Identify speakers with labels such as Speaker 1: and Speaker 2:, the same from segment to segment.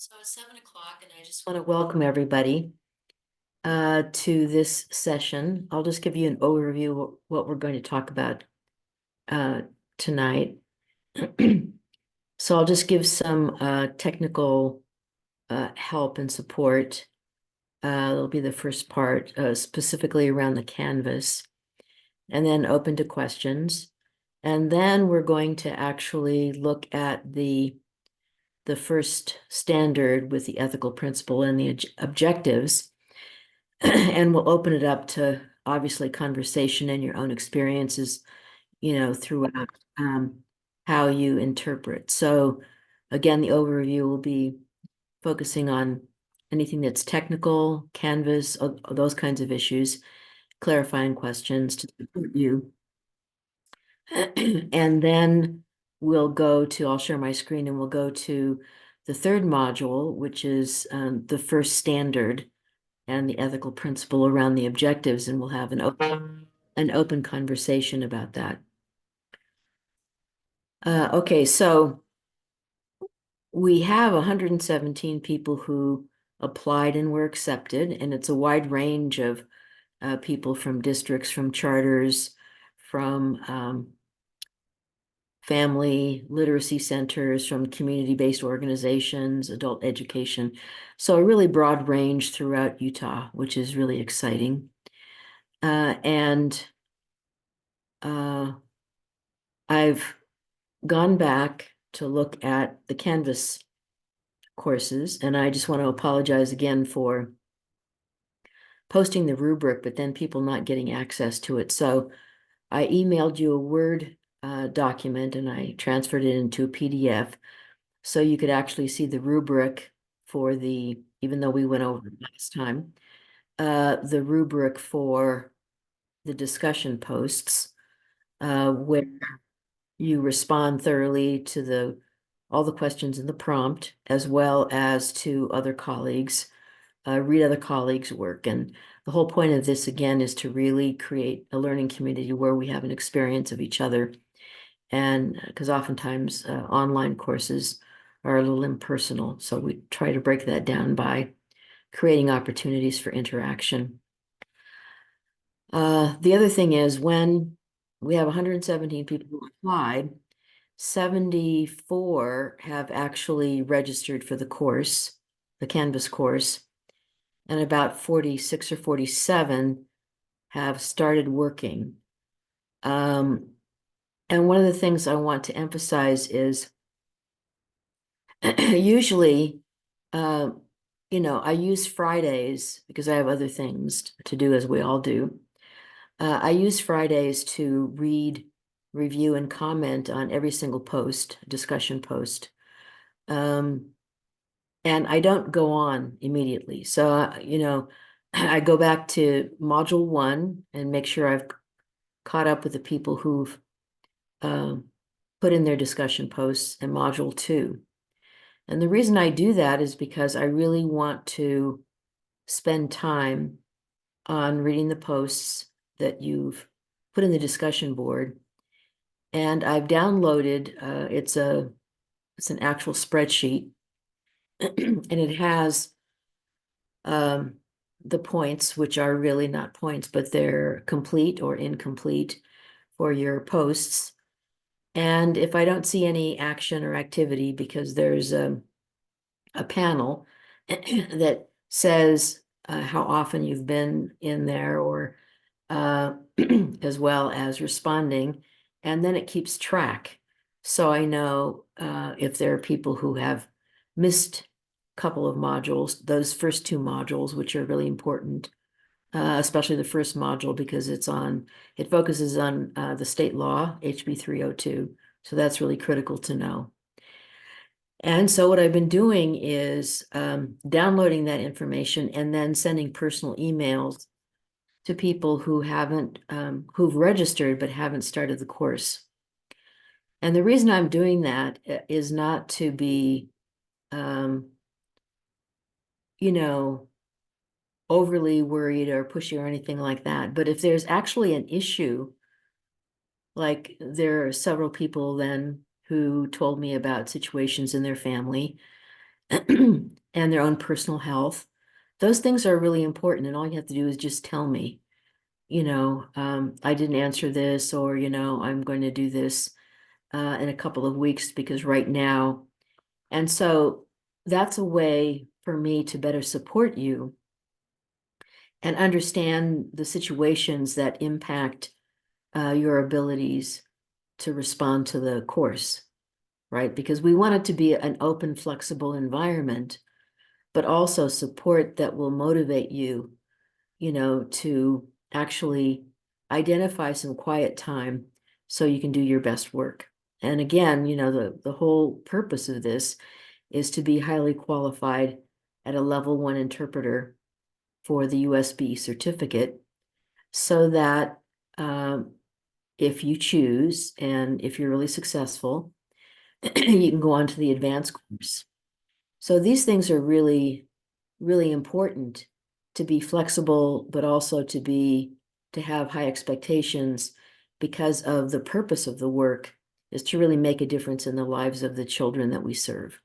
Speaker 1: So it's 7 o'clock and I just want to welcome everybody to this session. I'll just give you an overview of what we're going to talk about uh, tonight. So I'll just give some technical help and support. That'll be the first part, specifically around the Canvas, and then open to questions. And then we're going to actually look at the first standard with the ethical principle and the objectives. And we'll open it up to obviously conversation and your own experiences, throughout how you interpret. So again, the overview will be focusing on anything that's technical, Canvas, those kinds of issues, clarifying questions to support you. And then I'll share my screen and we'll go to the third module, which is the first standard and the ethical principle around the objectives, and we'll have an open conversation about that. Okay, so we have 117 people who applied and were accepted, and it's a wide range of people from districts, from charters, from family literacy centers, from community-based organizations, adult education. So a really broad range throughout Utah, which is really exciting. And I've gone back to look at the Canvas courses, and I just want to apologize again for posting the rubric, but then people not getting access to it. So I emailed you a Word document and I transferred it into a PDF. So you could actually see the rubric for even though we went over it last time, the rubric for the discussion posts, where you respond thoroughly to all the questions in the prompt, as well as to other colleagues, read other colleagues' work. And the whole point of this, again, is to really create a learning community where we have an experience of each other. And because oftentimes online courses are a little impersonal. So we try to break that down by creating opportunities for interaction. The other thing is when we have 117 people who applied, 74 have actually registered for the course, the Canvas course, and about 46 or 47 have started working. And one of the things I want to emphasize is usually, I use Fridays because I have other things to do, as we all do. I use Fridays to read, review, and comment on every single discussion post. And I don't go on immediately. So, I go back to module 1 and make sure I've caught up with the people who've put in their discussion posts in module 2. And the reason I do that is because I really want to spend time on reading the posts that you've put in the discussion board. And I've downloaded, it's an actual spreadsheet, and it has the points, which are really not points, but they're complete or incomplete for your posts. And if I don't see any action or activity, because there's a panel that says how often you've been in there, or as well as responding, and then it keeps track. So I know if there are people who have missed a couple of modules, those first 2 modules, which are really important, especially the first module, because it focuses on the state law, HB 302. So that's really critical to know. And so what I've been doing is downloading that information and then sending personal emails to people who've registered but haven't started the course. And the reason I'm doing that is not to be, overly worried or pushy or anything like that. But if there's actually an issue, like there are several people then who told me about situations in their family, and their own personal health. Those things are really important, and all you have to do is just tell me, I didn't answer this, or, I'm going to do this in a couple of weeks because right now. And so that's a way for me to better support you and understand the situations that impact your abilities to respond to the course, right? Because we want it to be an open, flexible environment, but also support that will motivate you, to actually identify some quiet time so you can do your best work. And again, the whole purpose of this is to be highly qualified at a level 1 interpreter for the USB certificate so that if you choose and if you're really successful, you can go on to the advanced course. So these things are really, really important to be flexible, but also to have high expectations because of the purpose of the work is to really make a difference in the lives of the children that we serve.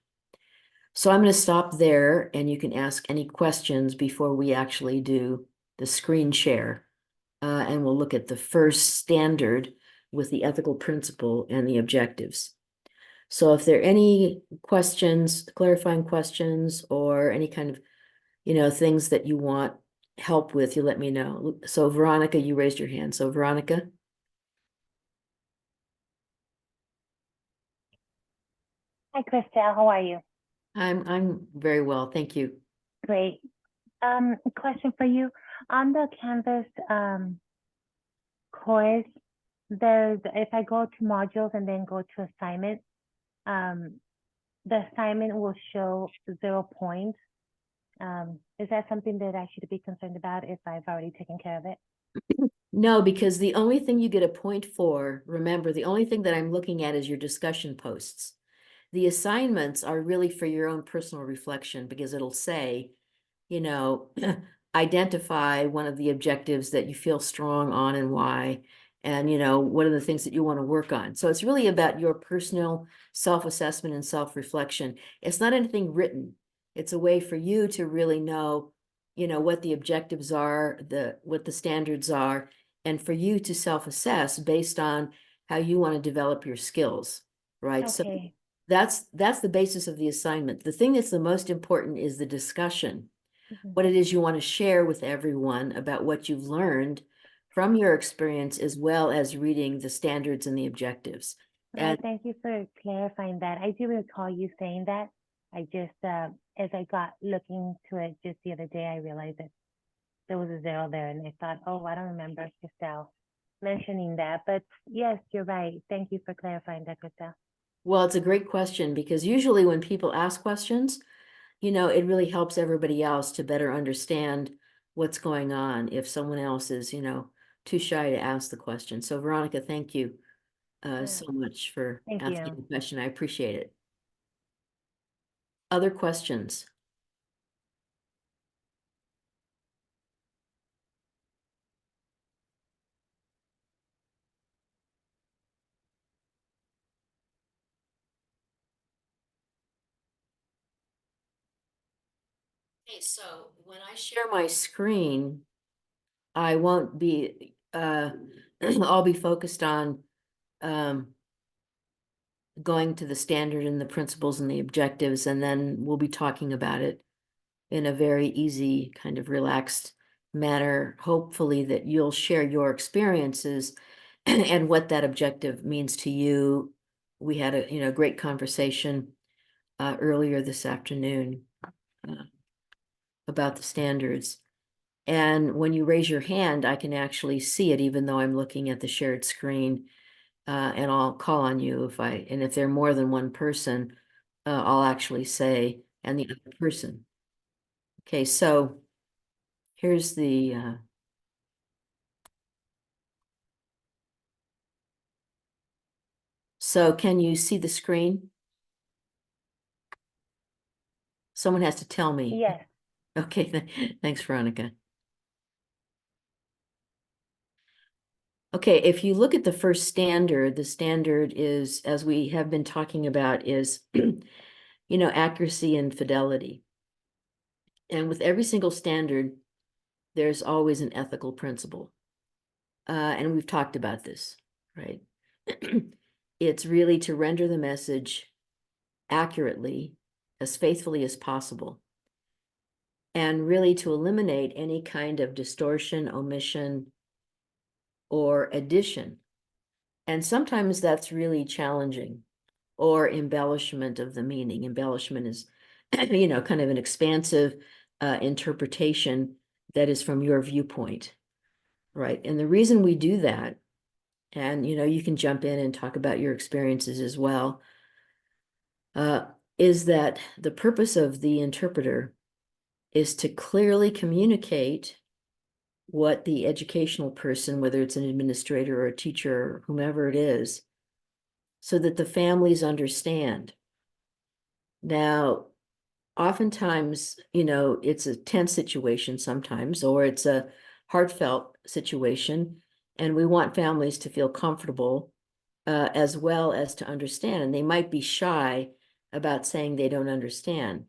Speaker 1: So I'm going to stop there and you can ask any questions before we actually do the screen share. And we'll look at the first standard with the ethical principle and the objectives. So if there are any questions, clarifying questions, or any kind of, things that you want help with, you let me know. So Veronica, you raised your hand. So Veronica?
Speaker 2: Hi, Christelle. How are you?
Speaker 1: I'm very well, thank you.
Speaker 2: Great. A question for you. On the Canvas course, if I go to modules and then go to assignment, the assignment will show 0 points. Is that something that I should be concerned about if I've already taken care of it?
Speaker 1: No, because the only thing you get a point for, remember, the only thing that I'm looking at is your discussion posts. The assignments are really for your own personal reflection because it'll say, identify one of the objectives that you feel strong on and why, and, what are the things that you want to work on. So it's really about your personal self-assessment and self-reflection. It's not anything written. It's a way for you to really know, what the objectives are, what the standards are, and for you to self-assess based on how you want to develop your skills, right? So
Speaker 2: Okay.
Speaker 1: that's the basis of the assignment. The thing that's the most important is the discussion,
Speaker 2: Mhm.
Speaker 1: what it is you want to share with everyone about what you've learned from your experience, as well as reading the standards and the objectives.
Speaker 2: All right,
Speaker 1: And
Speaker 2: thank you for clarifying that. I do recall you saying that. I just, as I got looking to it just the other day, I realized that there was a 0 there, and I thought, oh, I don't remember Christelle mentioning that. But yes, you're right. Thank you for clarifying that, Christelle.
Speaker 1: well, it's a great question because usually when people ask questions, it really helps everybody else to better understand what's going on if someone else is, too shy to ask the question. So Veronica, thank you
Speaker 2: Yeah,
Speaker 1: so much for
Speaker 2: thank
Speaker 1: asking
Speaker 2: you.
Speaker 1: the question. I appreciate it. Other questions? Okay, so when I share my screen, I won't be, I'll be focused on going to the standard and the principles and the objectives, and then we'll be talking about it in a very easy, kind of relaxed manner, hopefully that you'll share your experiences and what that objective means to you. We had a, great conversation earlier this afternoon uh, about the standards. And when you raise your hand, I can actually see it, even though I'm looking at the shared screen. And I'll call on you and if there are more than one person, I'll actually say, and the other person. Okay, so here's so can you see the screen? Someone has to tell me.
Speaker 2: Yes.
Speaker 1: Okay, thanks, Veronica. Okay, if you look at the first standard, the standard is, as we have been talking about, is accuracy and fidelity. And with every single standard, there's always an ethical principle. And we've talked about this, right? It's really to render the message accurately, as faithfully as possible, and really to eliminate any kind of distortion, omission, or addition. And sometimes that's really challenging, or embellishment of the meaning. Embellishment is, kind of an expansive interpretation that is from your viewpoint, right? And the reason we do that, and you can jump in and talk about your experiences as well, is that the purpose of the interpreter is to clearly communicate what the educational person, whether it's an administrator or a teacher or whomever it is, so that the families understand. Now, oftentimes, it's a tense situation sometimes, or it's a heartfelt situation, and we want families to feel comfortable as well as to understand. And they might be shy about saying they don't understand,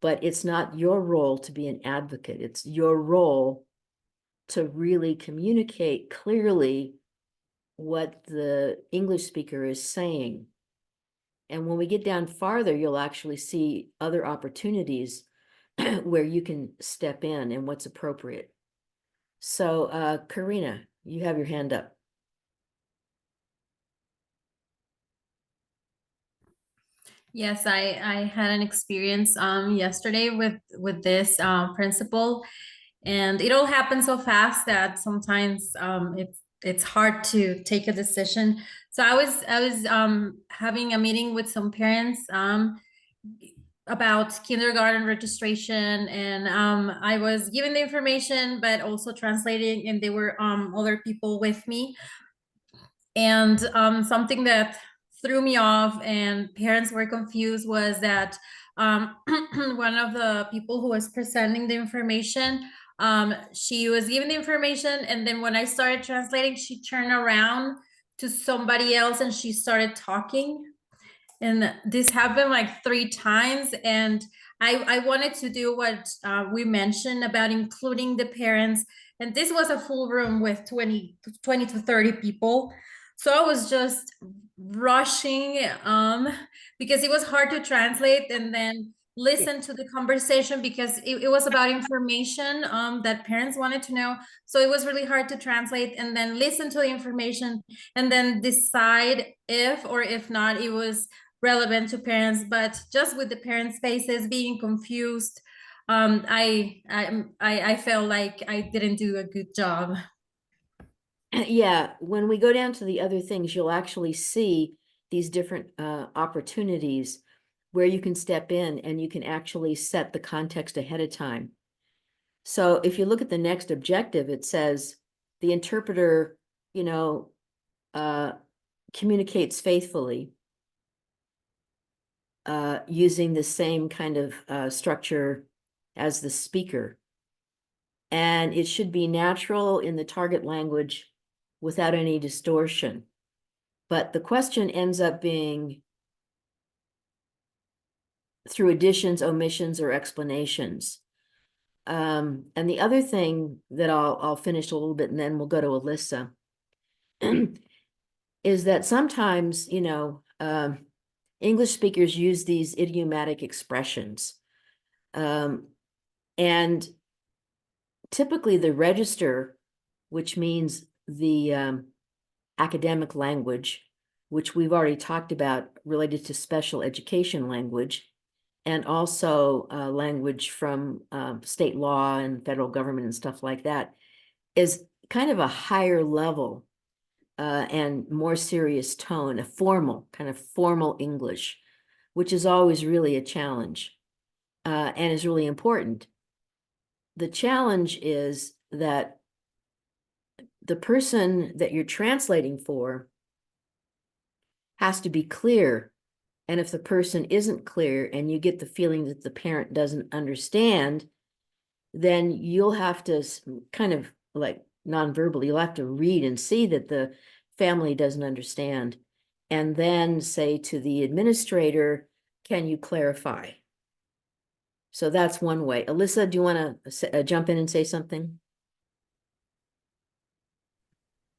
Speaker 1: but it's not your role to be an advocate. It's your role to really communicate clearly what the English speaker is saying. And when we get down farther, you'll actually see other opportunities where you can step in and what's appropriate. So, Karina, you have your hand up.
Speaker 3: Yes, I had an experience yesterday with this principal, and it all happened so fast that sometimes it's hard to take a decision. So I was having a meeting with some parents about kindergarten registration, and I was giving the information but also translating, and there were other people with me. And something that threw me off and parents were confused was that one of the people who was presenting the information, she was giving the information, and then when I started translating, she turned around to somebody else and she started talking. And this happened like 3 times. And I wanted to do what we mentioned about including the parents. And this was a full room with 20 to 30 people. So I was just rushing because it was hard to translate and then listen to the conversation, because it was about information that parents wanted to know. So it was really hard to translate and then listen to the information and then decide if or if not it was relevant to parents. But just with the parents' faces being confused, I felt like I didn't do a good job.
Speaker 1: Yeah, when we go down to the other things, you'll actually see these different opportunities where you can step in and you can actually set the context ahead of time. So if you look at the next objective, it says the interpreter, communicates faithfully using the same kind of structure as the speaker. And it should be natural in the target language without any distortion. But the question ends up being through additions, omissions, or explanations. And the other thing that I'll finish a little bit and then we'll go to Alyssa is that sometimes, English speakers use these idiomatic expressions. And typically the register, which means the academic language, which we've already talked about related to special education language, and also language from state law and federal government and stuff like that, is kind of a higher level and more serious tone, kind of formal English, which is always really a challenge and is really important. The challenge is that the person that you're translating for has to be clear. And if the person isn't clear and you get the feeling that the parent doesn't understand, then you'll have to kind of like non-verbally, you'll have to read and see that the family doesn't understand. And then say to the administrator, can you clarify? So that's one way. Alyssa, do you want to jump in and say something?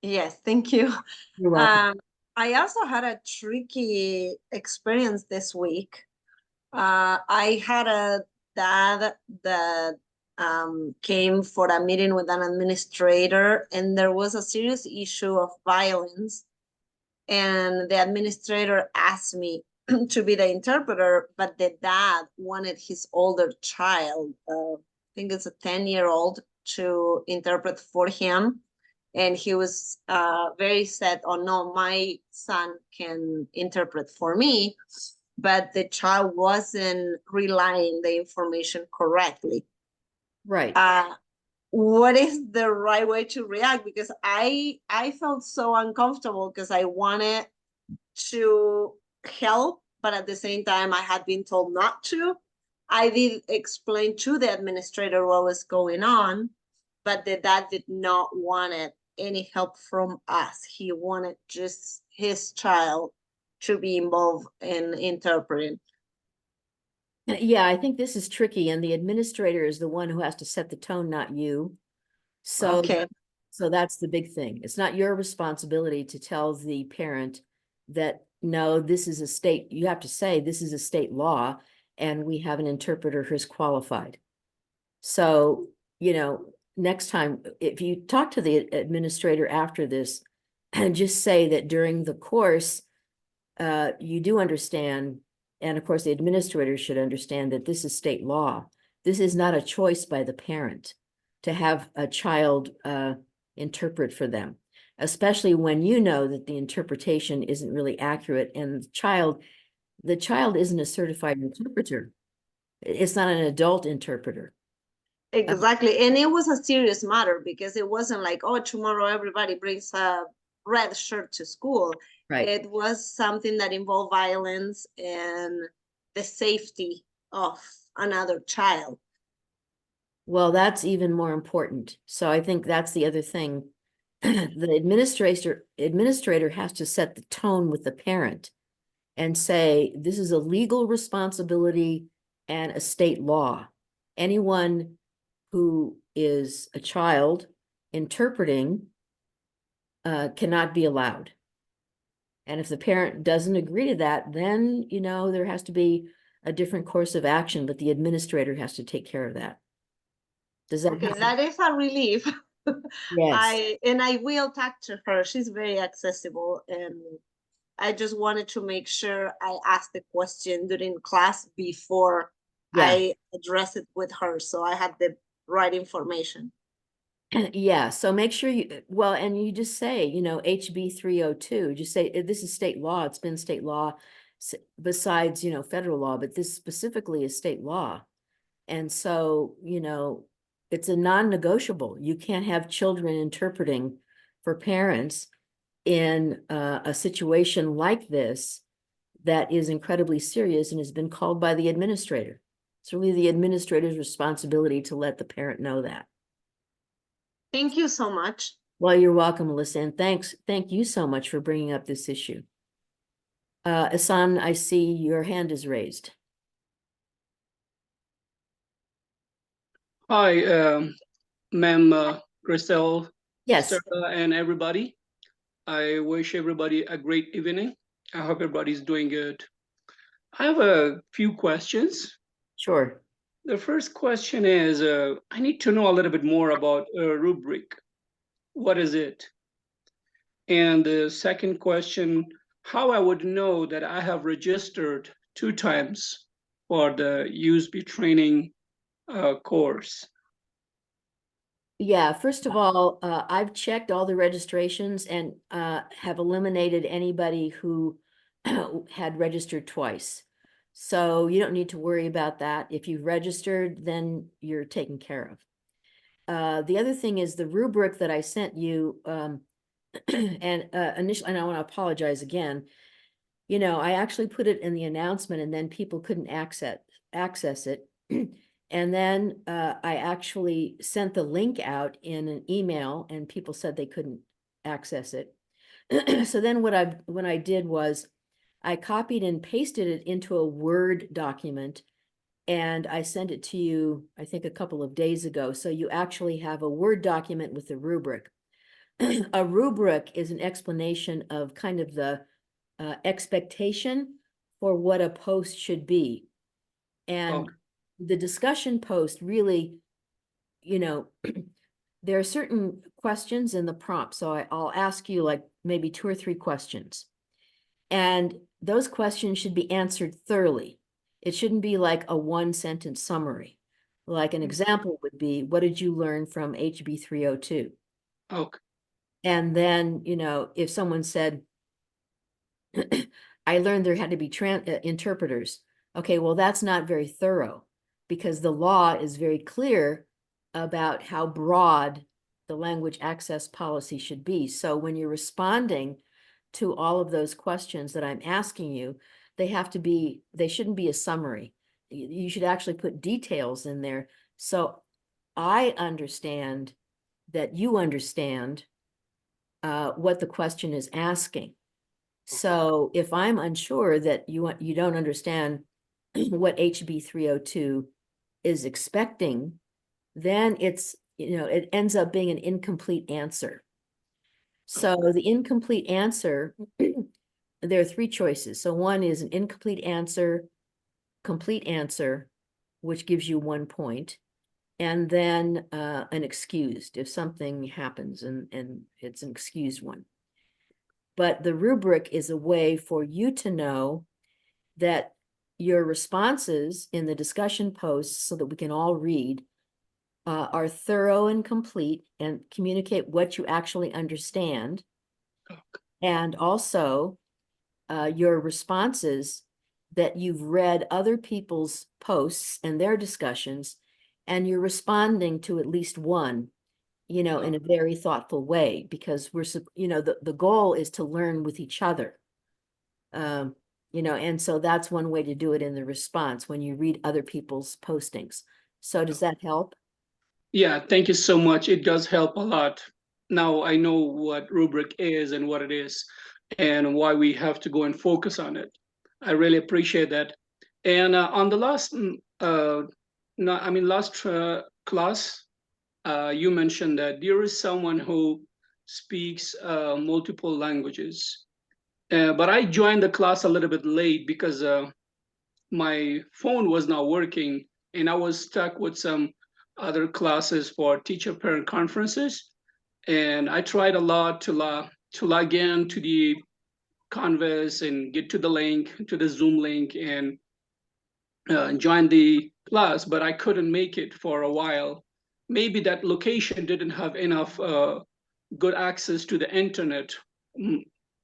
Speaker 4: Yes, thank you.
Speaker 1: You're welcome.
Speaker 4: I also had a tricky experience this week. I had a dad that came for a meeting with an administrator, and there was a serious issue of violence. And the administrator asked me to be the interpreter, but the dad wanted his older child, I think it's a 10-year-old, to interpret for him. And he was very sad, oh no, my son can interpret for me, but the child wasn't relaying the information correctly.
Speaker 1: Right.
Speaker 4: What is the right way to react? Because I felt so uncomfortable because I wanted to help, but at the same time I had been told not to. I did explain to the administrator what was going on, but the dad did not want any help from us. He wanted just his child to be involved in interpreting.
Speaker 1: Yeah, I think this is tricky, and the administrator is the one who has to set the tone, not you. So,
Speaker 4: Okay.
Speaker 1: so that's the big thing. It's not your responsibility to tell the parent that, no, this is a state, you have to say, this is a state law, and we have an interpreter who's qualified. So, you know, next time, if you talk to the administrator after this, and just say that during the course, you do understand, and of course the administrator should understand that this is state law. This is not a choice by the parent to have a child interpret for them, especially when you know that the interpretation isn't really accurate, and the child isn't a certified interpreter. It's not an adult interpreter.
Speaker 4: Exactly. And it was a serious matter because it wasn't like, oh, tomorrow everybody brings a red shirt to school.
Speaker 1: Right.
Speaker 4: It was something that involved violence and the safety of another child.
Speaker 1: Well, that's even more important. So I think that's the other thing. The administrator has to set the tone with the parent and say, this is a legal responsibility and a state law. Anyone who is a child interpreting cannot be allowed. And if the parent doesn't agree to that, then, you know, there has to be a different course of action, but the administrator has to take care of that. Does that
Speaker 4: Okay,
Speaker 1: help?
Speaker 4: that is a relief.
Speaker 1: Yes.
Speaker 4: I will talk to her. She's very accessible, and I just wanted to make sure I asked the question during class before
Speaker 1: Yeah.
Speaker 4: I address it with her, so I had the right information.
Speaker 1: Yeah, so make sure you, well, and you just say, you know, HB 302, just say, this is state law, it's been state law besides, you know, federal law, but this specifically is state law. And so, you know, it's a non-negotiable. You can't have children interpreting for parents in a situation like this that is incredibly serious and has been called by the administrator. It's really the administrator's responsibility to let the parent know that.
Speaker 4: Thank you so much.
Speaker 1: Well, you're welcome, Alyssa, and thank you so much for bringing up this issue. Asan, I see your hand is raised.
Speaker 5: Hi, ma'am Crystal,
Speaker 1: Yes,
Speaker 5: Sarah, and everybody. I wish everybody a great evening. I hope everybody's doing good. I have a few questions.
Speaker 1: sure.
Speaker 5: The first question is, I need to know a little bit more about a rubric. What is it? And the second question, how I would know that I have registered 2 times for the USB training course.
Speaker 1: Yeah, first of all, I've checked all the registrations and have eliminated anybody who had registered twice. So you don't need to worry about that. If you've registered, then you're taken care of. The other thing is the rubric that I sent you, and initially, and I want to apologize again. You know, I actually put it in the announcement and then people couldn't access it. And then I actually sent the link out in an email and people said they couldn't access it. So then what I did was I copied and pasted it into a Word document. And I sent it to you, I think, a couple of days ago. So you actually have a Word document with the rubric. A rubric is an explanation of kind of the expectation for what a post should be. And
Speaker 5: Okay.
Speaker 1: the discussion post really, you know, there are certain questions in the prompt. So I'll ask you like maybe 2 or 3 questions. And those questions should be answered thoroughly. It shouldn't be like a 1-sentence summary. Like an example would be, what did you learn from HB 302?
Speaker 5: Okay.
Speaker 1: And then, if someone said, I learned there had to be interpreters. Okay, well, that's not very thorough because the law is very clear about how broad the language access policy should be. So when you're responding to all of those questions that I'm asking you, they shouldn't be a summary. You should actually put details in there. So I understand that you understand what the question is asking. So if I'm unsure that you don't understand what HB 302 is expecting, then it ends up being an incomplete answer. So the incomplete answer, there are 3 choices. So one is an incomplete answer, complete answer, which gives you 1 point, and then an excused if something happens and it's an excused one. But the rubric is a way for you to know that your responses in the discussion posts, so that we can all read, are thorough and complete and communicate what you actually understand.
Speaker 5: Okay.
Speaker 1: And also your responses that you've read other people's posts and their discussions, and you're responding to at least one, in a very thoughtful way, because the goal is to learn with each other. And so that's one way to do it in the response when you read other people's postings. So does that help?
Speaker 5: Yeah, thank you so much. It does help a lot. Now I know what rubric is and what it is and why we have to go and focus on it. I really appreciate that. And on the last, class, you mentioned that there is someone who speaks multiple languages. But I joined the class a little bit late because my phone was not working and I was stuck with some other classes for teacher parent conferences. And I tried a lot to log in to the Canvas and get to the link, to the Zoom link, and join the class, but I couldn't make it for a while. Maybe that location didn't have enough good access to the internet.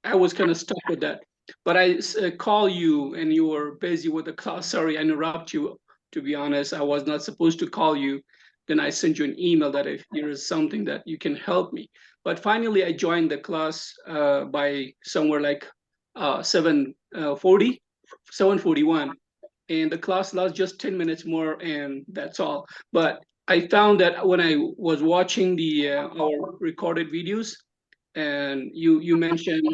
Speaker 5: I was kind of stuck with that. But I call you and you were busy with the class. Sorry, I interrupt you. To be honest, I was not supposed to call you. Then I sent you an email that if there is something that you can help me. But finally, I joined the class by somewhere like 7:41. And the class lasts just 10 minutes more, and that's all. But I found that when I was watching our recorded videos, and you mentioned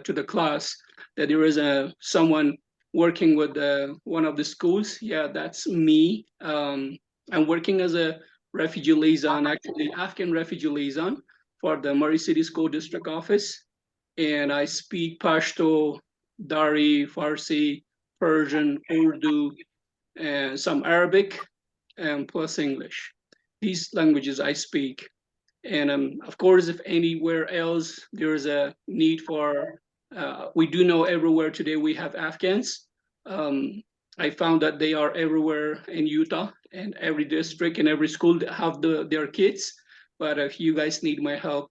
Speaker 5: to the class that there is someone working with one of the schools. Yeah, that's me. I'm working as a refugee liaison, actually Afghan refugee liaison for the Murray City School District Office, and I speak Pashto, Dari, Farsi, Persian, Urdu, and some Arabic, and plus English. These languages I speak. And of course, if anywhere else there is a need for, we do know everywhere today we have Afghans. I found that they are everywhere in Utah, and every district and every school have their kids. But if you guys need my help,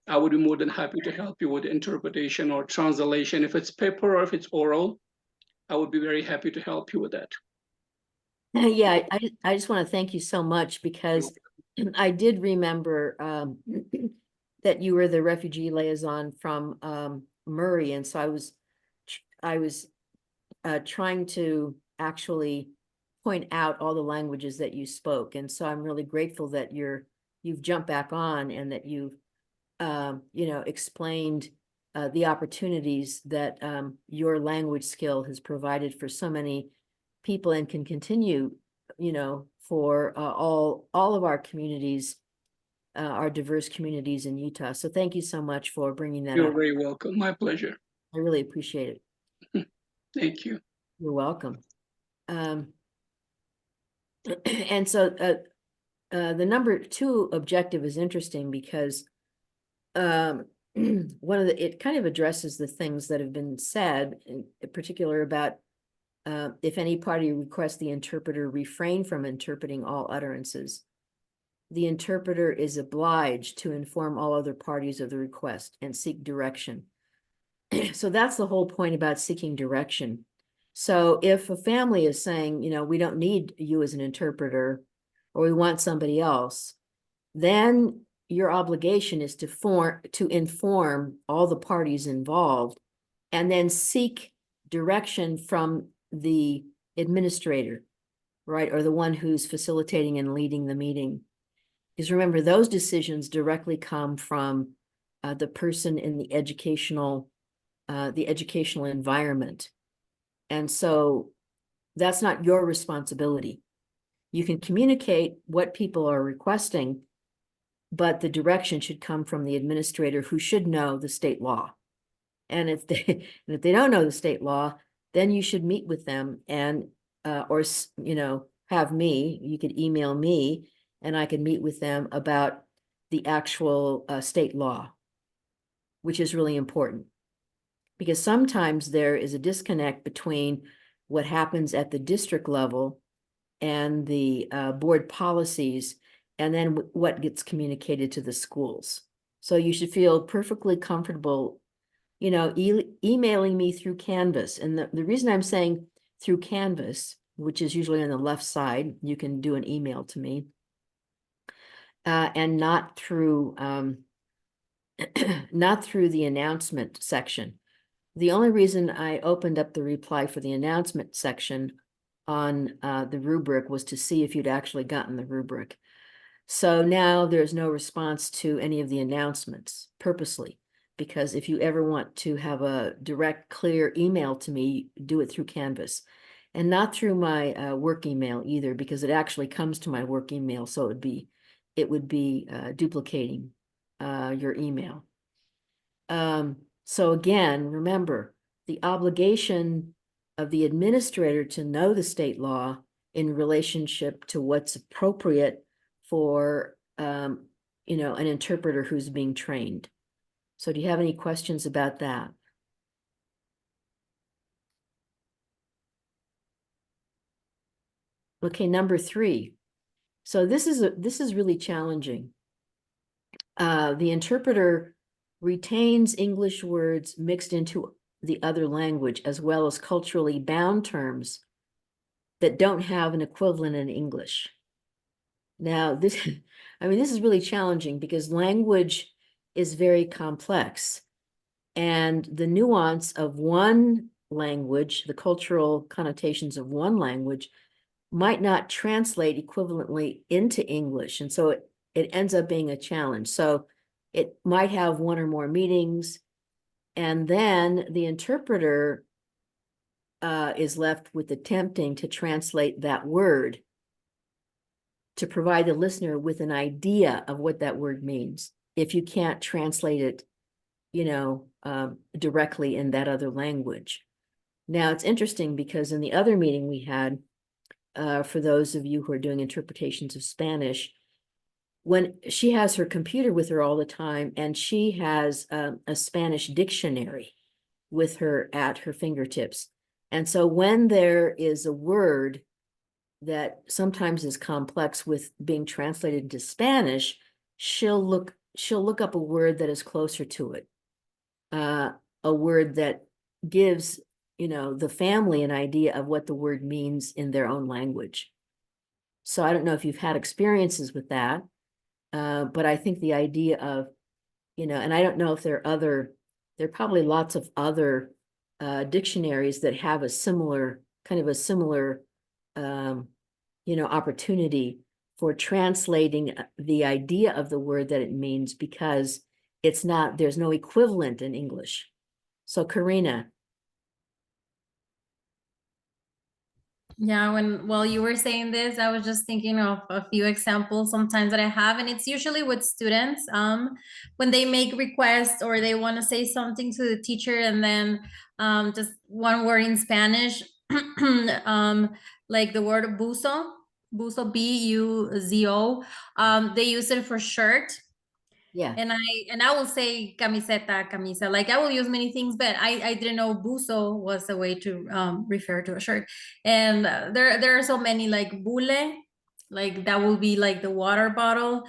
Speaker 5: I would be more than happy to help you with interpretation or translation. If it's paper or if it's oral, I would be very happy to help you with that.
Speaker 1: Yeah, I just want to thank you so much, because I did remember that you were the refugee liaison from Murray, and so I was trying to actually point out all the languages that you spoke, and so I'm really grateful that you've jumped back on and that you've explained the opportunities that your language skill has provided for so many people and can continue, you know, for all of our communities, our diverse communities in Utah. So thank you so much for bringing that
Speaker 5: You're
Speaker 1: up.
Speaker 5: very welcome. My pleasure.
Speaker 1: I really appreciate it.
Speaker 5: Thank you.
Speaker 1: You're welcome. And so the number 2 objective is interesting because it kind of addresses the things that have been said, in particular about if any party requests the interpreter refrain from interpreting all utterances, the interpreter is obliged to inform all other parties of the request and seek direction. So that's the whole point about seeking direction. So if a family is saying, you know, we don't need you as an interpreter, or we want somebody else, then your obligation is to inform all the parties involved and then seek direction from the administrator, right? Or the one who's facilitating and leading the meeting. Because remember, those decisions directly come from the person in the educational environment. And so that's not your responsibility. You can communicate what people are requesting, but the direction should come from the administrator who should know the state law. And if they don't know the state law, then you should meet with them and or you know, have me. You could email me, and I can meet with them about the actual state law, which is really important. Because sometimes there is a disconnect between what happens at the district level and the board policies, and then what gets communicated to the schools. So you should feel perfectly comfortable, you know, emailing me through Canvas. And the reason I'm saying through Canvas, which is usually on the left side, you can do an email to me, and not through not through the announcement section. The only reason I opened up the reply for the announcement section on the rubric was to see if you'd actually gotten the rubric. So now there's no response to any of the announcements purposely, because if you ever want to have a direct, clear email to me, do it through Canvas, and not through my work email either, because it actually comes to my work email. So it would be duplicating your email. So again, remember the obligation of the administrator to know the state law in relationship to what's appropriate for, you know, an interpreter who's being trained. So do you have any questions about that? Okay, number 3. So this is really challenging. The interpreter retains English words mixed into the other language, as well as culturally bound terms that don't have an equivalent in English. Now, this is really challenging because language is very complex, and the nuance of one language, the cultural connotations of one language, might not translate equivalently into English. And so it ends up being a challenge. So it might have one or more meetings, and then the interpreter is left with attempting to translate that word to provide the listener with an idea of what that word means, if you can't translate it, you know, directly in that other language. Now, it's interesting because in the other meeting we had, for those of you who are doing interpretations of Spanish, when she has her computer with her all the time, and she has a Spanish dictionary with her at her fingertips. And so when there is a word that sometimes is complex with being translated into Spanish, she'll look up a word that is closer to it, a word that gives, you know, the family an idea of what the word means in their own language. So I don't know if you've had experiences with that, but I think the idea of, you know, and I don't know if there are probably lots of other dictionaries that have a similar you know, opportunity for translating the idea of the word that it means, because it's not, there's no equivalent in English. So Karina,
Speaker 3: Yeah, while you were saying this, I was just thinking of a few examples sometimes that I have, and it's usually with students, when they make requests or they want to say something to the teacher, and then just one word in Spanish, like the word buzo, buzo, they use it for shirt.
Speaker 1: yeah,
Speaker 3: And I will say camiseta, camisa. Like I will use many things, but I didn't know buzo was a way to refer to a shirt. And there are so many like bule, like that will be like the water bottle.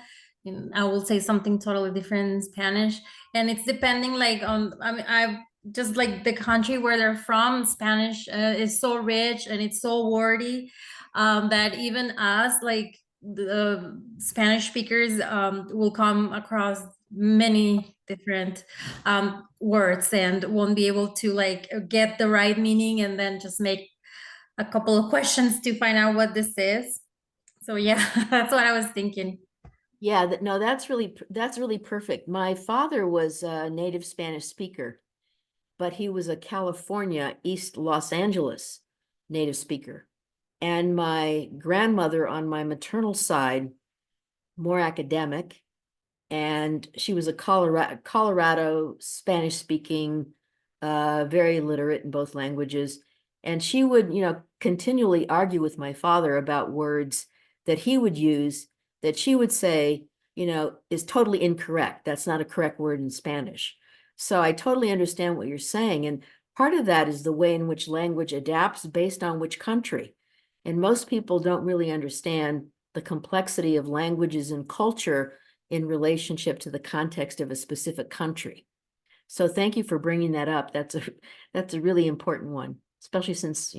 Speaker 3: And I will say something totally different in Spanish. And it's depending like on, I mean, I've just like the country where they're from. Spanish is so rich and it's so wordy, that even us, like the Spanish speakers, will come across many different words and won't be able to like get the right meaning, and then just make a couple of questions to find out what this is. So yeah, that's what I was thinking.
Speaker 1: yeah, no, that's really perfect. My father was a native Spanish speaker, but he was a California, East Los Angeles native speaker. And my grandmother on my maternal side, more academic, and she was a Colorado Spanish speaking, very literate in both languages. And she would, continually argue with my father about words that he would use that she would say, is totally incorrect. That's not a correct word in Spanish. So I totally understand what you're saying. And part of that is the way in which language adapts based on which country. And most people don't really understand the complexity of languages and culture in relationship to the context of a specific country. So thank you for bringing that up. That's a really important one, especially since,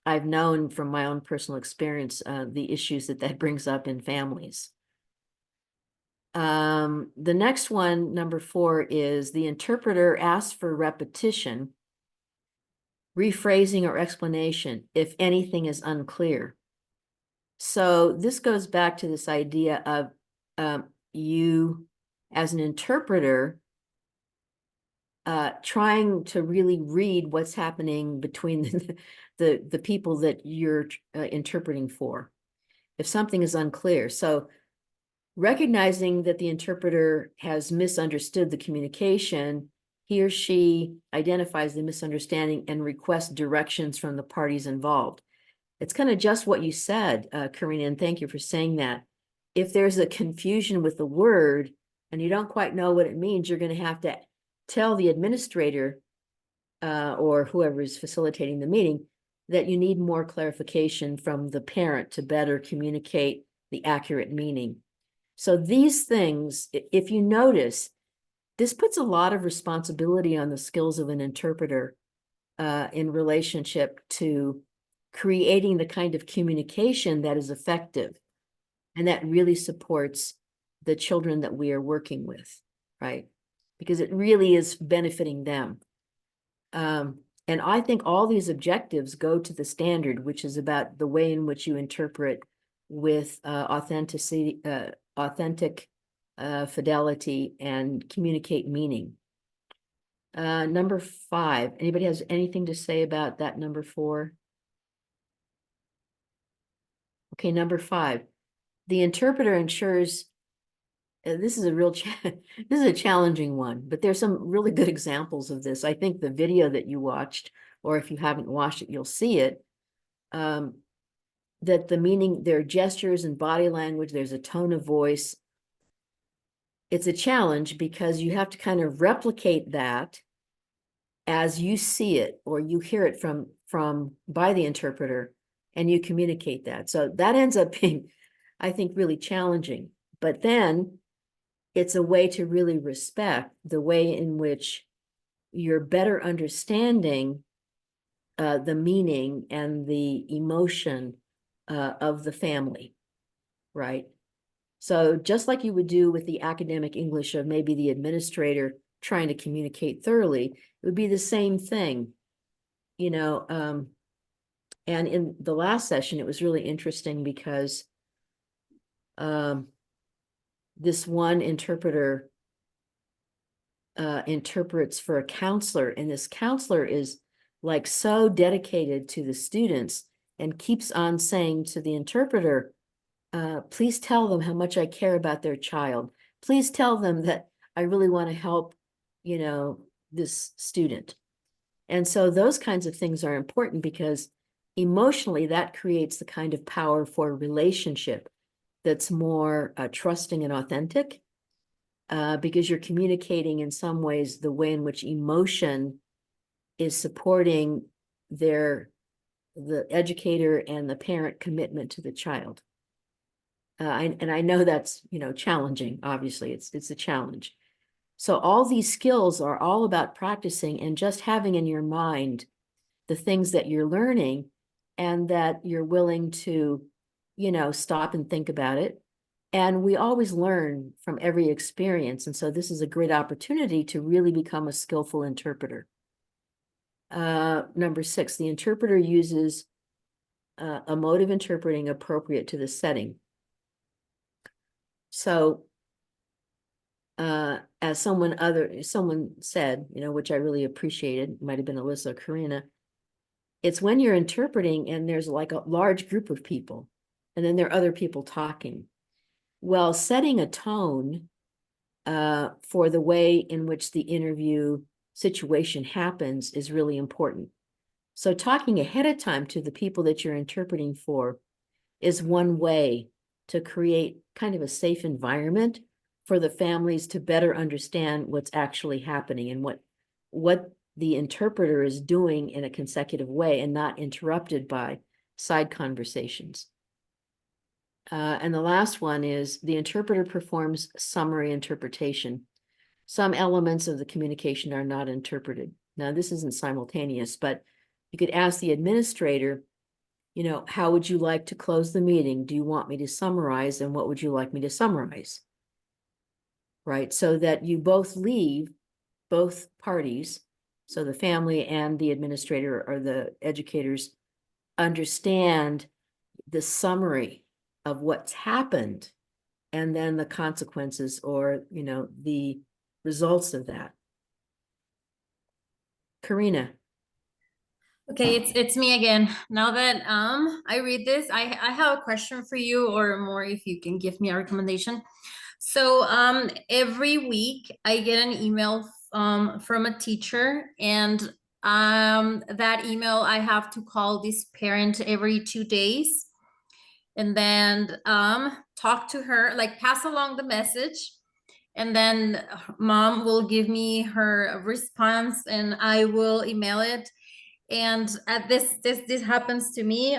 Speaker 1: I've known from my own personal experience, the issues that brings up in families. The next one, number 4, is the interpreter asks for repetition, rephrasing, or explanation if anything is unclear. So this goes back to this idea of you as an interpreter trying to really read what's happening between the people that you're interpreting for, if something is unclear. So recognizing that the interpreter has misunderstood the communication, he or she identifies the misunderstanding and requests directions from the parties involved. It's kind of just what you said, Karina, and thank you for saying that. If there's a confusion with the word and you don't quite know what it means, you're going to have to tell the administrator or whoever is facilitating the meeting that you need more clarification from the parent to better communicate the accurate meaning. So these things, if you notice, this puts a lot of responsibility on the skills of an interpreter in relationship to creating the kind of communication that is effective and that really supports the children that we are working with, right? Because it really is benefiting them. And I think all these objectives go to the standard, which is about the way in which you interpret with authenticity, authentic fidelity, and communicate meaning. Number 5, anybody has anything to say about that number 4? Okay, number 5, the interpreter ensures, this is a real, this is a challenging one, but there's some really good examples of this. I think the video that you watched, or if you haven't watched it, you'll see it, that the meaning, there are gestures and body language, there's a tone of voice. It's a challenge because you have to kind of replicate that as you see it or you hear it from by the interpreter, and you communicate that. So that ends up being, I think, really challenging. But then it's a way to really respect the way in which you're better understanding the meaning and the emotion of the family, right? So just like you would do with the academic English of maybe the administrator trying to communicate thoroughly, it would be the same thing, and in the last session, it was really interesting because this one interpreter interprets for a counselor, and this counselor is like so dedicated to the students and keeps on saying to the interpreter, please tell them how much I care about their child. Please tell them that I really want to help, this student. And so those kinds of things are important because emotionally that creates the kind of power for relationship that's more trusting and authentic, because you're communicating in some ways the way in which emotion is supporting the educator and the parent commitment to the child. And I know that's, challenging, obviously, it's a challenge. So all these skills are all about practicing and just having in your mind the things that you're learning and that you're willing to, stop and think about it. And we always learn from every experience. And so this is a great opportunity to really become a skillful interpreter. Number 6, the interpreter uses a mode of interpreting appropriate to the setting. So as someone said, which I really appreciated, might have been Alyssa or Karina, it's when you're interpreting and there's like a large group of people, and then there are other people talking. Well, setting a tone for the way in which the interview situation happens is really important. So talking ahead of time to the people that you're interpreting for is one way to create kind of a safe environment for the families to better understand what's actually happening and what the interpreter is doing in a consecutive way and not interrupted by side conversations. And the last one is the interpreter performs summary interpretation. Some elements of the communication are not interpreted. Now, this isn't simultaneous, but you could ask the administrator, how would you like to close the meeting? Do you want me to summarize? And what would you like me to summarize? Right, so that you both parties, so the family and the administrator or the educators understand the summary of what's happened and then the consequences or, the results of that. Karina.
Speaker 3: Okay, it's me again. Now that I read this, I have a question for you, or more if you can give me a recommendation. So every week I get an email from a teacher, and that email I have to call this parent every 2 days and then talk to her, like pass along the message, and then mom will give me her response and I will email it. And at this happens to me.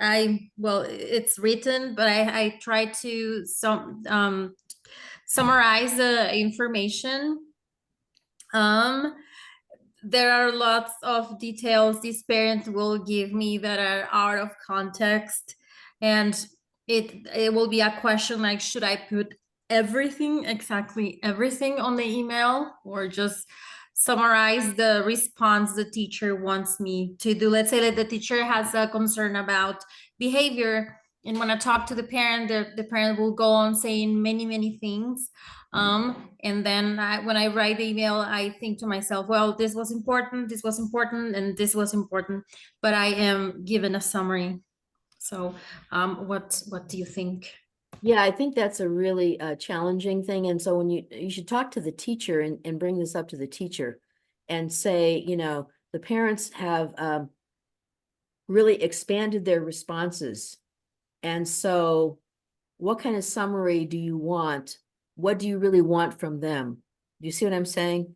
Speaker 3: It's written, but I try to summarize the information. There are lots of details these parents will give me that are out of context, and it will be a question like, should I put exactly everything on the email, or just summarize the response the teacher wants me to do? Let's say that the teacher has a concern about behavior, and when I talk to the parent, the parent will go on saying many things. And then when I write the email, I think to myself, well, this was important, and this was important, but I am given a summary. So what do you think?
Speaker 1: Yeah, I think that's a really challenging thing. And so when you should talk to the teacher and bring this up to the teacher and say, the parents have really expanded their responses. And so what kind of summary do you want? What do you really want from them? Do you see what I'm saying?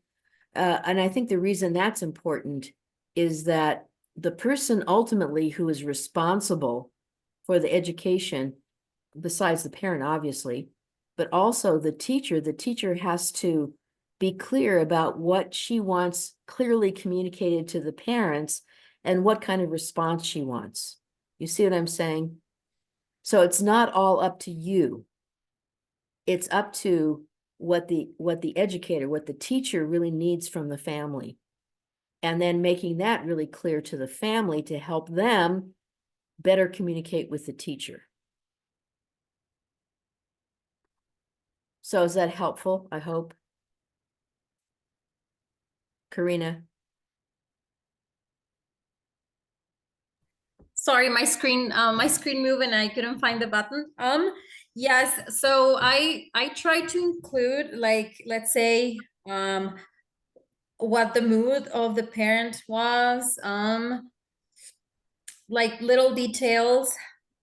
Speaker 1: And I think the reason that's important is that the person ultimately who is responsible for the education, besides the parent, obviously, but also the teacher has to be clear about what she wants clearly communicated to the parents and what kind of response she wants. You see what I'm saying? So it's not all up to you. It's up to what the educator, what the teacher really needs from the family. And then making that really clear to the family to help them better communicate with the teacher. So is that helpful? I hope. Karina?
Speaker 3: Sorry, my screen moved and I couldn't find the button. Yes, so I try to include, like, let's say, what the mood of the parent was, like little details.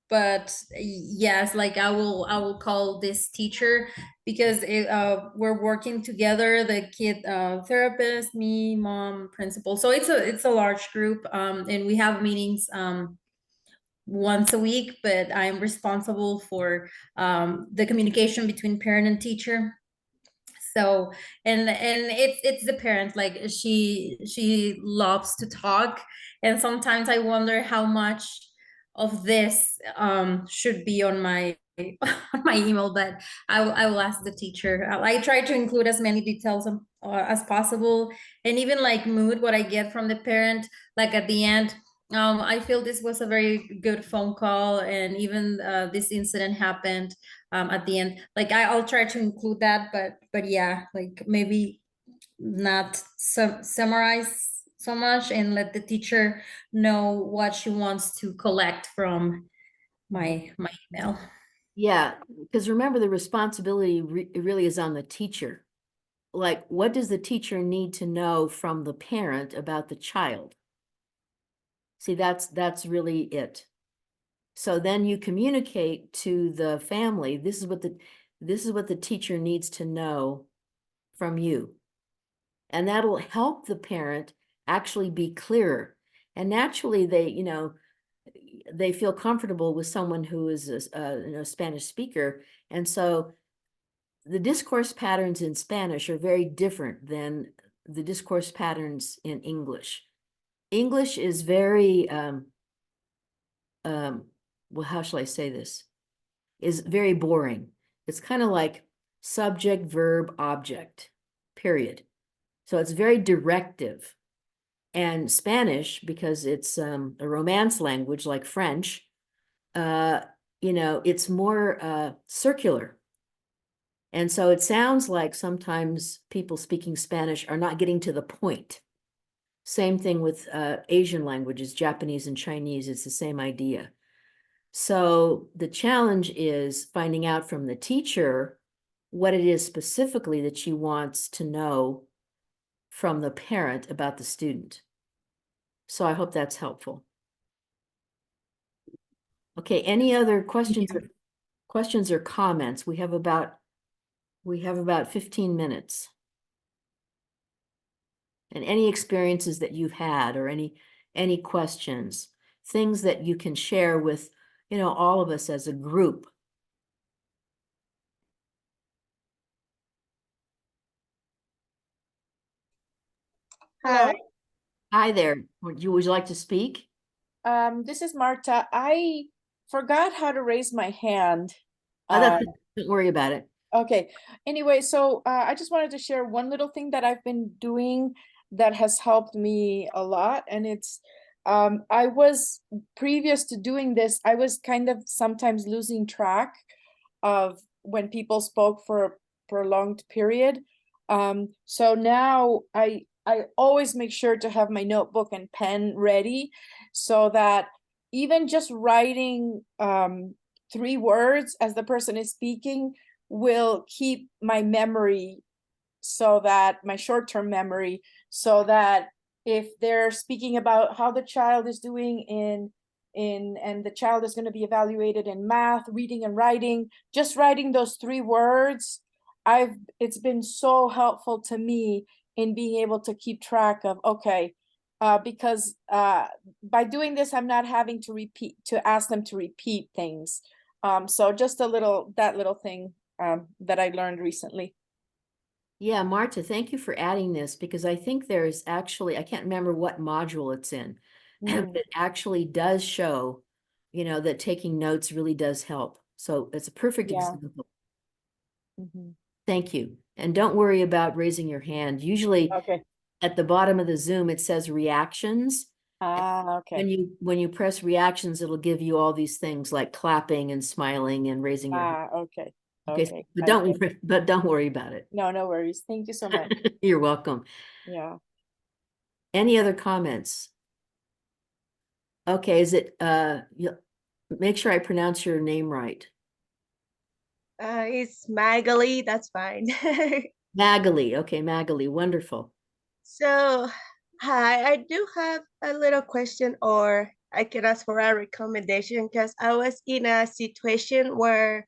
Speaker 3: But yes, like I will call this teacher because we're working together, the kid therapist, me, mom, principal. So it's a large group, and we have meetings once a week, but I'm responsible for the communication between parent and teacher. So, and it's the parent, like she loves to talk, and sometimes I wonder how much of this should be on my on my email, but I will ask the teacher. I try to include as many details as possible, and even like mood, what I get from the parent, like at the end. I feel this was a very good phone call, and even this incident happened at the end. Like I'll try to include that, but yeah, like maybe not summarize so much, and let the teacher know what she wants to collect from my email.
Speaker 1: Yeah, because remember, the responsibility it really is on the teacher. Like, what does the teacher need to know from the parent about the child? See, that's really it. So then you communicate to the family, this is what the teacher needs to know from you. And that'll help the parent actually be clearer. And naturally they feel comfortable with someone who is a Spanish speaker. And so the discourse patterns in Spanish are very different than the discourse patterns in English. English is very, well, how shall I say this? Is very boring. It's kind of like subject, verb, object, period. So it's very directive. And Spanish, because it's a Romance language like French, it's more circular. And so it sounds like sometimes people speaking Spanish are not getting to the point. Same thing with Asian languages, Japanese and Chinese, it's the same idea. So the challenge is finding out from the teacher what it is specifically that she wants to know from the parent about the student. So I hope that's helpful. Okay, any other questions or comments? We have about 15 minutes. And any experiences that you've had, or any questions, things that you can share with, all of us as a group.
Speaker 6: Hello.
Speaker 1: Hi there. Would you like to speak?
Speaker 6: This is Marta. I forgot how to raise my hand.
Speaker 1: Don't worry about it.
Speaker 6: Okay. Anyway, so I just wanted to share one little thing that I've been doing that has helped me a lot. And it's, I was previous to doing this, I was kind of sometimes losing track of when people spoke for a prolonged period. So now I always make sure to have my notebook and pen ready, so that even just writing 3 words as the person is speaking will keep my memory, so that my short-term memory, so that if they're speaking about how the child is doing and the child is going to be evaluated in math, reading and writing, just writing those 3 words, it's been so helpful to me in being able to keep track of, okay, because by doing this, I'm not having to ask them to repeat things. So just that little thing that I learned recently.
Speaker 1: Yeah, Marta, thank you for adding this, because I think there's actually, I can't remember what module it's in, but it actually does show, that taking notes really does help. So it's a perfect
Speaker 6: Yeah.
Speaker 1: example. Thank you. And don't worry about raising your hand. Usually
Speaker 6: Okay.
Speaker 1: at the bottom of the Zoom, it says reactions.
Speaker 6: Okay.
Speaker 1: When you press reactions, it'll give you all these things like clapping and smiling and raising your hand.
Speaker 6: Okay.
Speaker 1: Okay,
Speaker 6: Okay,
Speaker 1: but
Speaker 6: I
Speaker 1: don't
Speaker 6: get it.
Speaker 1: worry, but don't worry about it.
Speaker 6: No, no worries. Thank you so much.
Speaker 1: You're welcome.
Speaker 6: Yeah.
Speaker 1: Any other comments? Okay, is it, make sure I pronounce your name right.
Speaker 7: It's Magali, that's fine.
Speaker 1: Magali, okay, Magali, wonderful.
Speaker 7: So, hi, I do have a little question, or I can ask for a recommendation because I was in a situation where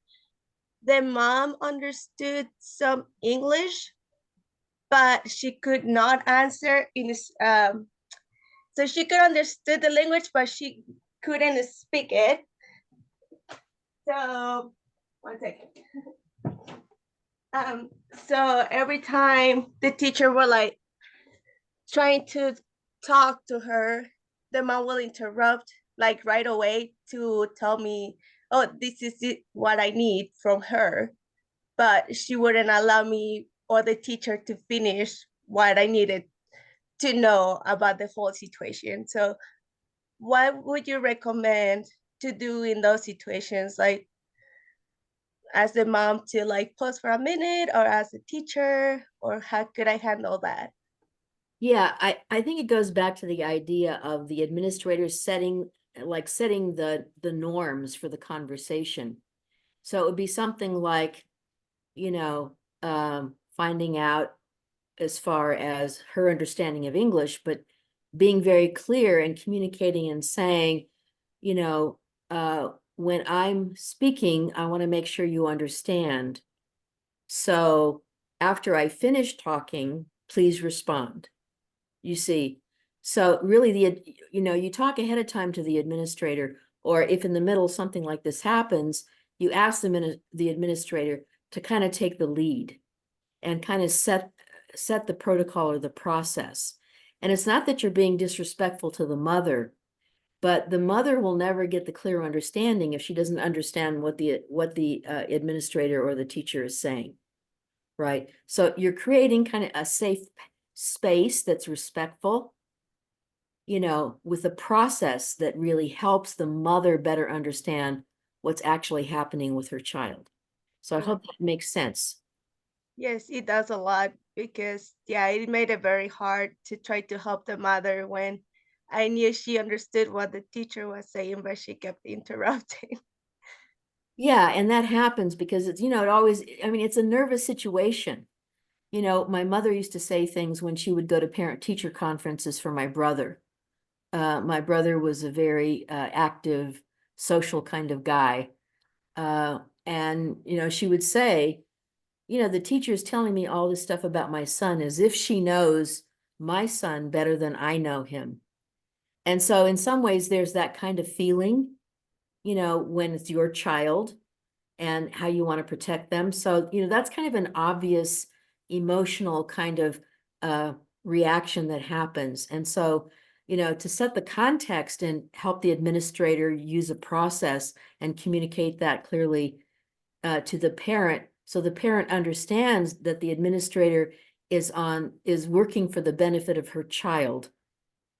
Speaker 7: the mom understood some English, but she could not answer so she could understood the language, but she couldn't speak it. So, one second. So every time the teacher were like trying to talk to her, the mom will interrupt like right away to tell me, oh, this is what I need from her. But she wouldn't allow me or the teacher to finish what I needed to know about the whole situation. So what would you recommend to do in those situations? Like as the mom to like pause for a minute, or as a teacher, or how could I handle that?
Speaker 1: Yeah, I think it goes back to the idea of the administrator setting the norms for the conversation. So it would be something like, finding out as far as her understanding of English, but being very clear and communicating and saying, when I'm speaking, I want to make sure you understand. So after I finish talking, please respond. You see, so really you talk ahead of time to the administrator, or if in the middle something like this happens, you ask the administrator to kind of take the lead and kind of set the protocol or the process. And it's not that you're being disrespectful to the mother, but the mother will never get the clear understanding if she doesn't understand what the administrator or the teacher is saying, right? So you're creating kind of a safe space that's respectful, with a process that really helps the mother better understand what's actually happening with her child. So I hope that makes sense.
Speaker 7: Yes, it does a lot because, yeah, it made it very hard to try to help the mother when I knew she understood what the teacher was saying, but she kept interrupting.
Speaker 1: Yeah, and that happens because it's, it's a nervous situation. My mother used to say things when she would go to parent-teacher conferences for my brother. My brother was a very active, social kind of guy. And, she would say, the teacher is telling me all this stuff about my son as if she knows my son better than I know him. And so in some ways, there's that kind of feeling, when it's your child and how you want to protect them. So, that's kind of an obvious emotional kind of reaction that happens. And so, to set the context and help the administrator use a process and communicate that clearly to the parent, so the parent understands that the administrator is working for the benefit of her child,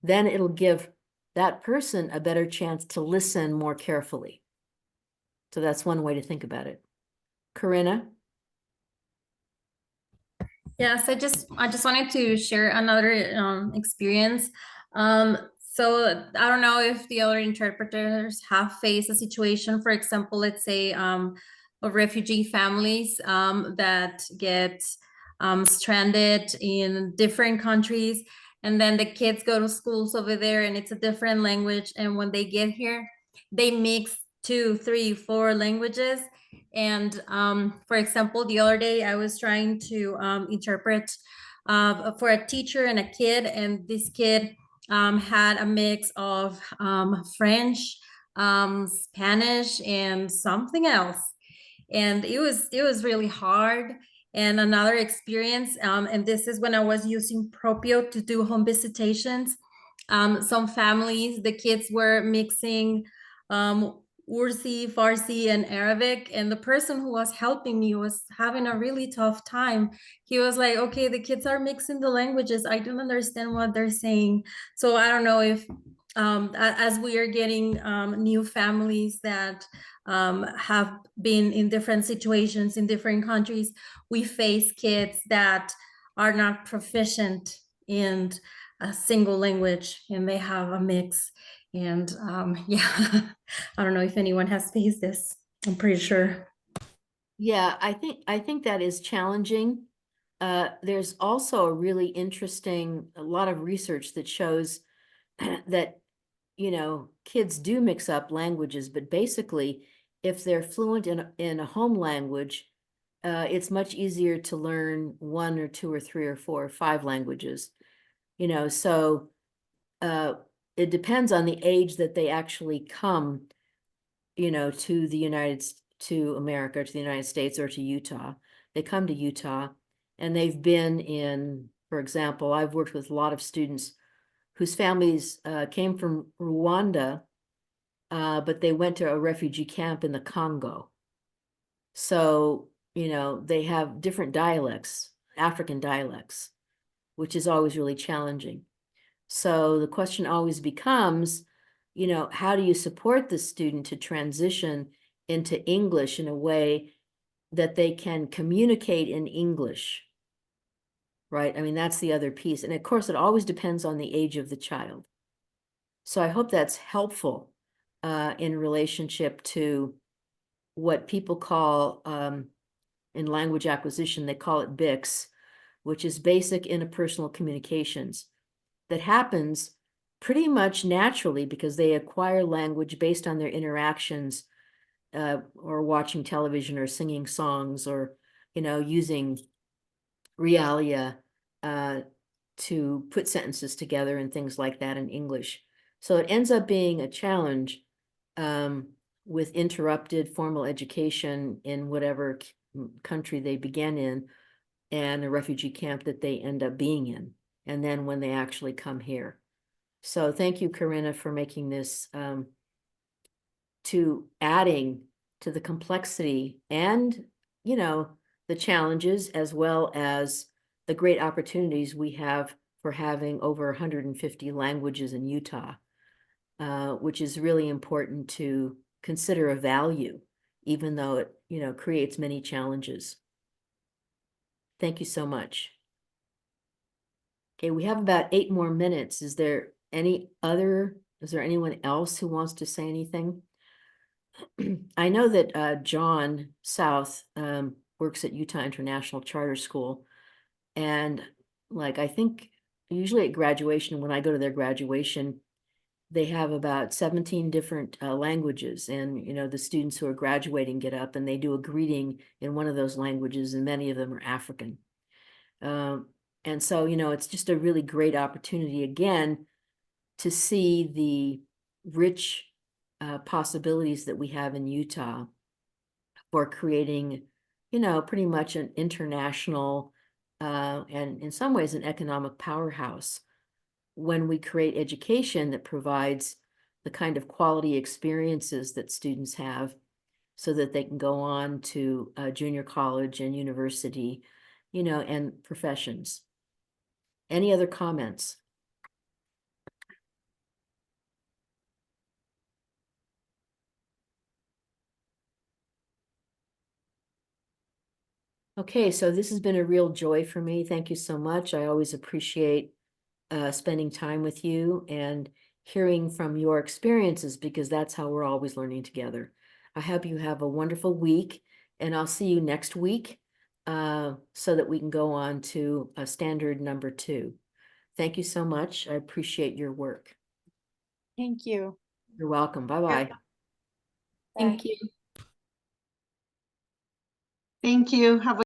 Speaker 1: then it'll give that person a better chance to listen more carefully. So that's one way to think about it. Corinna?
Speaker 3: Yes, I just wanted to share another experience. So I don't know if the other interpreters have faced a situation, for example, let's say of refugee families that get stranded in different countries, and then the kids go to schools over there and it's a different language, and when they get here, they mix 2, 3, 4 languages. And for example, the other day I was trying to interpret for a teacher and a kid, and this kid had a mix of French, Spanish, and something else. And it was really hard. And another experience, and this is when I was using Propio to do home visitations. Some families, the kids were mixing Ursi, Farsi, and Arabic, and the person who was helping me was having a really tough time. He was like, okay, the kids are mixing the languages. I don't understand what they're saying. So I don't know if as we are getting new families that have been in different situations in different countries, we face kids that are not proficient in a single language and they have a mix. And yeah, I don't know if anyone has faced this. I'm pretty sure.
Speaker 1: Yeah, I think that is challenging. There's also a really interesting, a lot of research that shows that, you know, kids do mix up languages, but basically, if they're fluent in a home language, it's much easier to learn 1 or 2 or 3 or 4 or 5 languages. You know, so it depends on the age that they actually come, you know, to to America, to the United States, or to Utah. They come to Utah and they've been in, for example, I've worked with a lot of students whose families came from Rwanda, but they went to a refugee camp in the Congo. So, you know, they have different dialects, African dialects, which is always really challenging. So the question always becomes, you know, how do you support the student to transition into English in a way that they can communicate in English? Right? I mean, that's the other piece. And of course, it always depends on the age of the child. So I hope that's helpful in relationship to what people call, in language acquisition, they call it BICS, which is basic interpersonal communications, that happens pretty much naturally because they acquire language based on their interactions, or watching television or singing songs, or, you know, using realia to put sentences together and things like that in English. So it ends up being a challenge with interrupted formal education in whatever country they began in, and a refugee camp that they end up being in, and then when they actually come here. So thank you, Corinna, for making this, to adding to the complexity and, you know, the challenges, as well as the great opportunities we have for having over 150 languages in Utah, which is really important to consider a value, even though it, you know, creates many challenges. Thank you so much. Okay, we have about 8 more minutes. Is there anyone else who wants to say anything? I know that John South works at Utah International Charter School, and like, I think usually at graduation, when I go to their graduation, they have about 17 different languages, and, you know, the students who are graduating get up and they do a greeting in one of those languages, and many of them are African. And so, you know, it's just a really great opportunity again to see the rich possibilities that we have in Utah for creating, you know, pretty much an international and in some ways an economic powerhouse when we create education that provides the kind of quality experiences that students have so that they can go on to junior college and university, you know, and professions. Any other comments? Okay, so this has been a real joy for me. Thank you so much. I always appreciate spending time with you and hearing from your experiences, because that's how we're always learning together. I hope you have a wonderful week, and I'll see you next week so that we can go on to standard number 2. Thank you so much. I appreciate your work.
Speaker 6: Thank you.
Speaker 1: You're welcome. Bye-bye.
Speaker 3: Thank you.
Speaker 4: Thank you. Have a